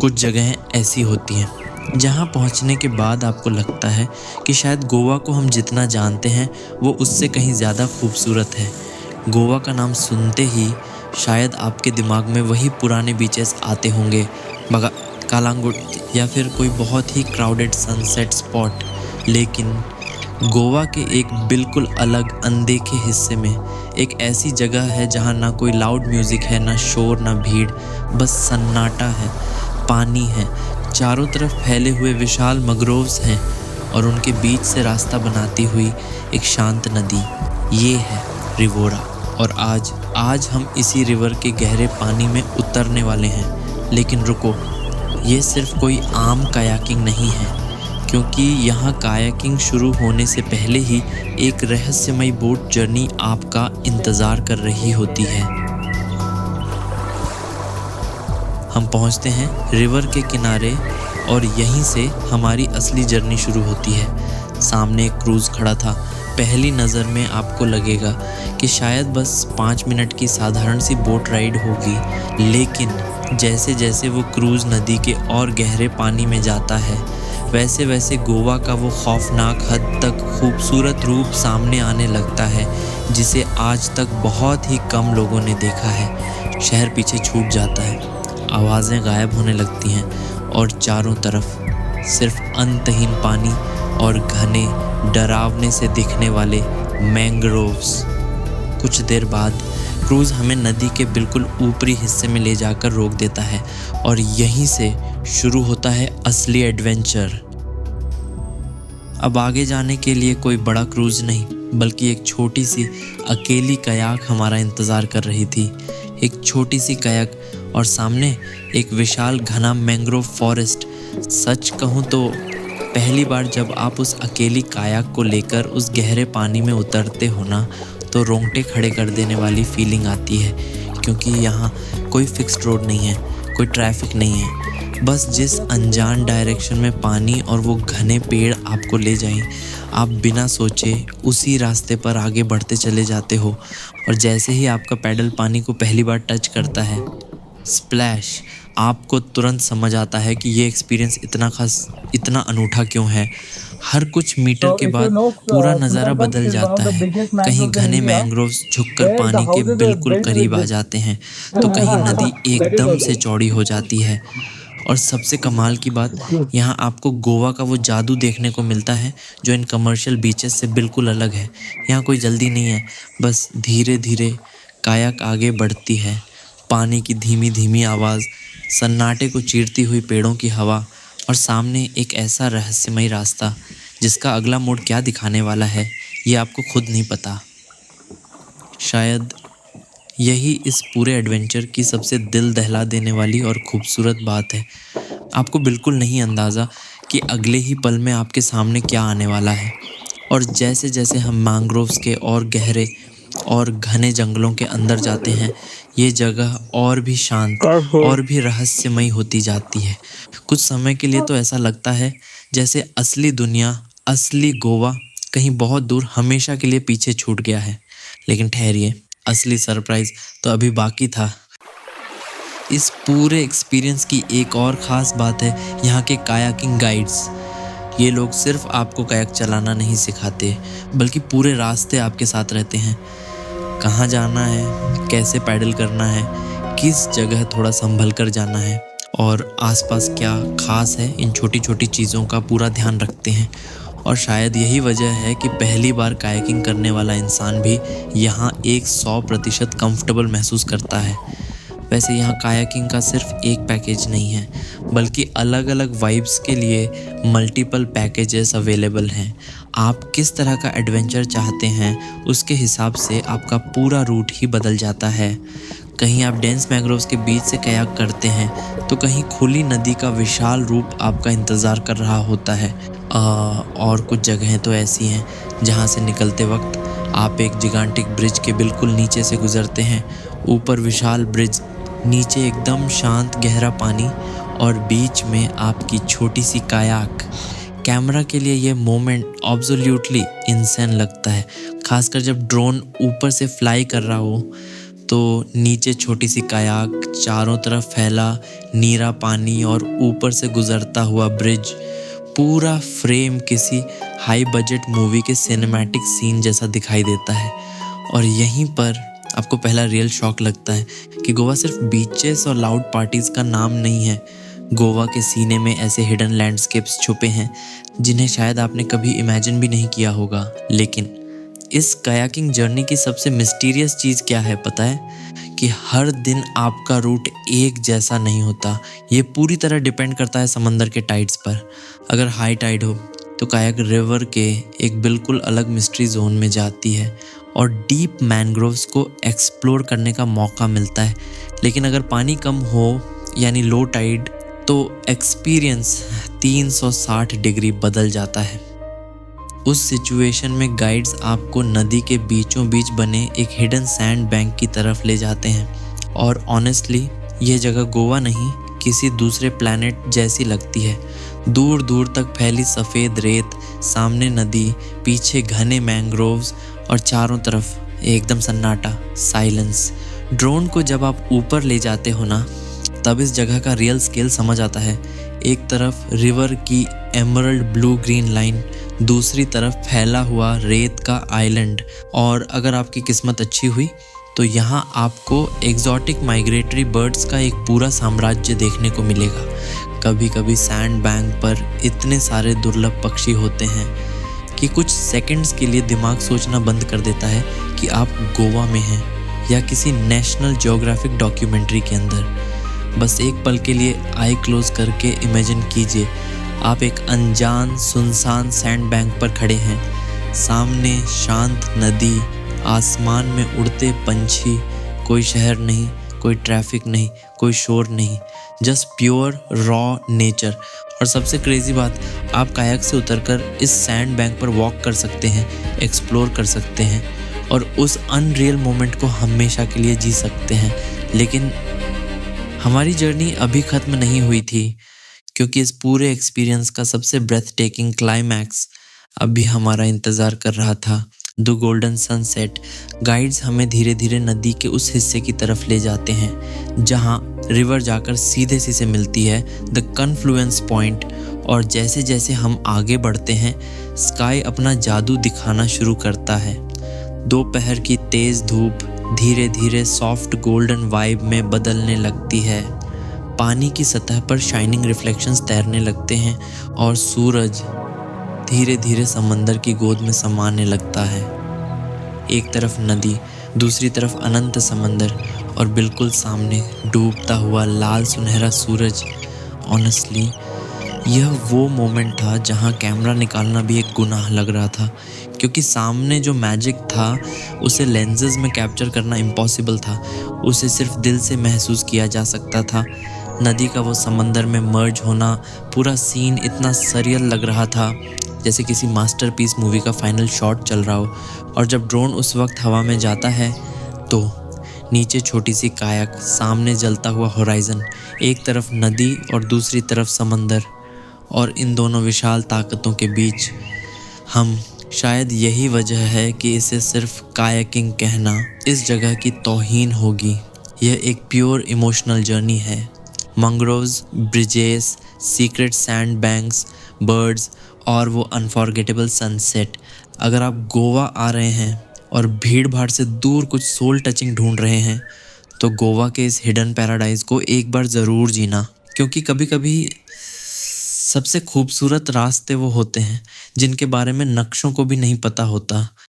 कुछ जगहें ऐसी होती हैं जहां पहुंचने के बाद आपको लगता है कि शायद गोवा को हम जितना जानते हैं वो उससे कहीं ज़्यादा खूबसूरत है। गोवा का नाम सुनते ही शायद आपके दिमाग में वही पुराने बीचेस आते होंगे, बगा कालांगुट या फिर कोई बहुत ही क्राउडेड सनसेट स्पॉट। लेकिन गोवा के एक बिल्कुल अलग अनदेखे हिस्से में एक ऐसी जगह है जहां ना कोई लाउड म्यूज़िक है, ना शोर, ना भीड़, बस सन्नाटा है, पानी है, चारों तरफ फैले हुए विशाल मैंग्रोव्स हैं और उनके बीच से रास्ता बनाती हुई एक शांत नदी। ये है रिवोरा। और आज हम इसी रिवर के गहरे पानी में उतरने वाले हैं। लेकिन रुको, ये सिर्फ कोई आम कायाकिंग नहीं है, क्योंकि यहाँ कायाकिंग शुरू होने से पहले ही एक रहस्यमयी बोट जर्नी आपका इंतज़ार कर रही होती है। हम पहुँचते हैं रिवर के किनारे और यहीं से हमारी असली जर्नी शुरू होती है। सामने एक क्रूज़ खड़ा था। पहली नज़र में आपको लगेगा कि शायद बस 5 मिनट की साधारण सी बोट राइड होगी, लेकिन जैसे जैसे वो क्रूज़ नदी के और गहरे पानी में जाता है, वैसे वैसे गोवा का वो खौफनाक हद तक खूबसूरत रूप सामने आने लगता है, जिसे आज तक बहुत ही कम लोगों ने देखा है। शहर पीछे छूट जाता है, आवाज़ें गायब होने लगती हैं और चारों तरफ सिर्फ अंतहीन पानी और घने डरावने से दिखने वाले मैंग्रोव्स। कुछ देर बाद क्रूज़ हमें नदी के बिल्कुल ऊपरी हिस्से में ले जाकर रोक देता है और यहीं से शुरू होता है असली एडवेंचर। अब आगे जाने के लिए कोई बड़ा क्रूज़ नहीं, बल्कि एक छोटी सी अकेली कयाक हमारा इंतज़ार कर रही थी। एक छोटी सी कयाक और सामने एक विशाल घना मैंग्रोव फॉरेस्ट। सच कहूँ तो पहली बार जब आप उस अकेली कायाक को लेकर उस गहरे पानी में उतरते हो ना, तो रोंगटे खड़े कर देने वाली फीलिंग आती है, क्योंकि यहाँ कोई फिक्स्ड रोड नहीं है, कोई ट्रैफिक नहीं है। बस जिस अनजान डायरेक्शन में पानी और वो घने पेड़ आपको ले जाएं, आप बिना सोचे उसी रास्ते पर आगे बढ़ते चले जाते हो। और जैसे ही आपका पैडल पानी को पहली बार टच करता है, स्प्लैश, आपको तुरंत समझ आता है कि ये एक्सपीरियंस इतना खास, इतना अनूठा क्यों है। हर कुछ मीटर के बाद पूरा नज़ारा बदल जाता है। कहीं घने मैंग्रोव्स झुककर पानी के बिल्कुल करीब आ जाते हैं, तो कहीं नदी एकदम से चौड़ी हो जाती है। और सबसे कमाल की बात, यहाँ आपको गोवा का वो जादू देखने को मिलता है जो इन कमर्शियल बीचेस से बिल्कुल अलग है। यहाँ कोई जल्दी नहीं है, बस धीरे धीरे कायाक आगे बढ़ती है। पानी की धीमी धीमी आवाज़, सन्नाटे को चीरती हुई पेड़ों की हवा और सामने एक ऐसा रहस्यमयी रास्ता जिसका अगला मोड़ क्या दिखाने वाला है ये आपको खुद नहीं पता। शायद यही इस पूरे एडवेंचर की सबसे दिल दहला देने वाली और खूबसूरत बात है। आपको बिल्कुल नहीं अंदाज़ा कि अगले ही पल में आपके सामने क्या आने वाला है। और जैसे जैसे हम मैंग्रोव्स के और गहरे और घने जंगलों के अंदर जाते हैं, ये जगह और भी शांत और भी रहस्यमयी होती जाती है। कुछ समय के लिए तो ऐसा लगता है जैसे असली दुनिया, असली गोवा कहीं बहुत दूर हमेशा के लिए पीछे छूट गया है। लेकिन ठहरिए, असली सरप्राइज़ तो अभी बाकी था। इस पूरे एक्सपीरियंस की एक और ख़ास बात है यहाँ के कायाकिंग गाइड्स। ये लोग सिर्फ आपको कायाक चलाना नहीं सिखाते, बल्कि पूरे रास्ते आपके साथ रहते हैं। कहाँ जाना है, कैसे पैडल करना है, किस जगह थोड़ा संभल कर जाना है और आसपास क्या ख़ास है, इन छोटी छोटी चीज़ों का पूरा ध्यान रखते हैं। और शायद यही वजह है कि पहली बार कायाकिंग करने वाला इंसान भी यहाँ 100% कंफर्टेबल महसूस करता है। वैसे यहाँ कायाकिंग का सिर्फ एक पैकेज नहीं है, बल्कि अलग अलग वाइब्स के लिए मल्टीपल पैकेजेस अवेलेबल हैं। आप किस तरह का एडवेंचर चाहते हैं, उसके हिसाब से आपका पूरा रूट ही बदल जाता है। कहीं आप डेंस मैंग्रोव्स के बीच से कयाक करते हैं, तो कहीं खुली नदी का विशाल रूप आपका इंतज़ार कर रहा होता है। और कुछ जगहें तो ऐसी हैं जहाँ से निकलते वक्त आप एक जिगांटिक ब्रिज के बिल्कुल नीचे से गुजरते हैं। ऊपर विशाल ब्रिज, नीचे एकदम शांत गहरा पानी और बीच में आपकी छोटी सी कायाक। कैमरा के लिए ये मोमेंट एब्सोल्युटली इंसेन लगता है, खासकर जब ड्रोन ऊपर से फ्लाई कर रहा हो तो नीचे छोटी सी कायाक, चारों तरफ फैला नीला पानी और ऊपर से गुजरता हुआ ब्रिज, पूरा फ्रेम किसी हाई बजट मूवी के सिनेमैटिक सीन जैसा दिखाई देता है। और यहीं पर आपको पहला रियल शॉक लगता है कि गोवा सिर्फ बीचेस और लाउड पार्टीज का नाम नहीं है। गोवा के सीने में ऐसे हिडन लैंडस्केप्स छुपे हैं जिन्हें शायद आपने कभी इमेजिन भी नहीं किया होगा। लेकिन इस कायाकिंग जर्नी की सबसे मिस्टीरियस चीज़ क्या है पता है? कि हर दिन आपका रूट एक जैसा नहीं होता। ये पूरी तरह डिपेंड करता है समंदर के टाइड्स पर। अगर हाई टाइड हो तो कायाक रिवर के एक बिल्कुल अलग मिस्ट्री जोन में जाती है और डीप मैनग्रोव्स को एक्सप्लोर करने का मौका मिलता है। लेकिन अगर पानी कम हो यानी लो टाइड तो एक्सपीरियंस 360 डिग्री बदल जाता है। उस सिचुएशन में गाइड्स आपको नदी के बीचों बीच बने एक हिडन सैंड बैंक की तरफ ले जाते हैं और ऑनेस्टली ये जगह गोवा नहीं किसी दूसरे प्लैनेट जैसी लगती है। दूर दूर तक फैली सफ़ेद रेत, सामने नदी, पीछे घने मैंग्रोव्स और चारों तरफ एकदम सन्नाटा, साइलेंस। ड्रोन को जब आप ऊपर ले जाते हो ना तब इस जगह का रियल स्केल समझ आता है। एक तरफ रिवर की एमरल्ड ब्लू ग्रीन लाइन, दूसरी तरफ फैला हुआ रेत का आइलैंड, और अगर आपकी किस्मत अच्छी हुई तो यहाँ आपको एग्जॉटिक माइग्रेटरी बर्ड्स का एक पूरा साम्राज्य देखने को मिलेगा। कभी कभी सैंड बैंक पर इतने सारे दुर्लभ पक्षी होते हैं कि कुछ सेकंड्स के लिए दिमाग सोचना बंद कर देता है कि आप गोवा में हैं या किसी नेशनल ज्योग्राफिक डॉक्यूमेंट्री के अंदर। बस एक पल के लिए आई क्लोज करके इमेजिन कीजिए आप एक अनजान सुनसान सैंड बैंक पर खड़े हैं। सामने शांत नदी, आसमान में उड़ते पंछी, कोई शहर नहीं, कोई ट्रैफिक नहीं, कोई शोर नहीं, जस्ट प्योर रॉ नेचर। और सबसे क्रेजी बात, आप कायाक से उतरकर इस सैंड बैंक पर वॉक कर सकते हैं, एक्सप्लोर कर सकते हैं और उस अनरियल मोमेंट को हमेशा के लिए जी सकते हैं। लेकिन हमारी जर्नी अभी ख़त्म नहीं हुई थी, क्योंकि इस पूरे एक्सपीरियंस का सबसे ब्रेथ टेकिंग क्लाइमैक्स अभी हमारा इंतज़ार कर रहा था। The golden sunset. गाइड्स हमें धीरे धीरे नदी के उस हिस्से की तरफ ले जाते हैं जहां रिवर जाकर सीधे से मिलती है द कन्फ्लुएंस पॉइंट। और जैसे जैसे हम आगे बढ़ते हैं स्काई अपना जादू दिखाना शुरू करता है। दोपहर की तेज़ धूप धीरे धीरे सॉफ्ट गोल्डन वाइब में बदलने लगती है। पानी की सतह पर शाइनिंग रिफ्लेक्शंस तैरने लगते हैं और सूरज धीरे धीरे समंदर की गोद में समाने लगता है। एक तरफ नदी, दूसरी तरफ अनंत समंदर और बिल्कुल सामने डूबता हुआ लाल सुनहरा सूरज। ऑनेस्टली यह वो मोमेंट था जहां कैमरा निकालना भी एक गुनाह लग रहा था, क्योंकि सामने जो मैजिक था उसे लेंसेज में कैप्चर करना इम्पॉसिबल था। उसे सिर्फ दिल से महसूस किया जा सकता था। नदी का वो समंदर में मर्ज होना, पूरा सीन इतना सरियल लग रहा था जैसे किसी मास्टरपीस मूवी का फाइनल शॉट चल रहा हो। और जब ड्रोन उस वक्त हवा में जाता है तो नीचे छोटी सी कायाक, सामने जलता हुआ होराइजन, एक तरफ नदी और दूसरी तरफ समंदर, और इन दोनों विशाल ताकतों के बीच हम। शायद यही वजह है कि इसे सिर्फ कायाकिंग कहना इस जगह की तौहीन होगी। यह एक प्योर इमोशनल जर्नी है। Mangroves, bridges, secret sand banks, birds और वो अनफॉरगेटेबल सनसेट। अगर आप गोवा आ रहे हैं और भीड़ भाड़ से दूर कुछ सोल टचिंग ढूंढ रहे हैं तो गोवा के इस हिडन पैराडाइज को एक बार ज़रूर जीना, क्योंकि कभी कभी सबसे खूबसूरत रास्ते वो होते हैं जिनके बारे में नक्शों को भी नहीं पता होता।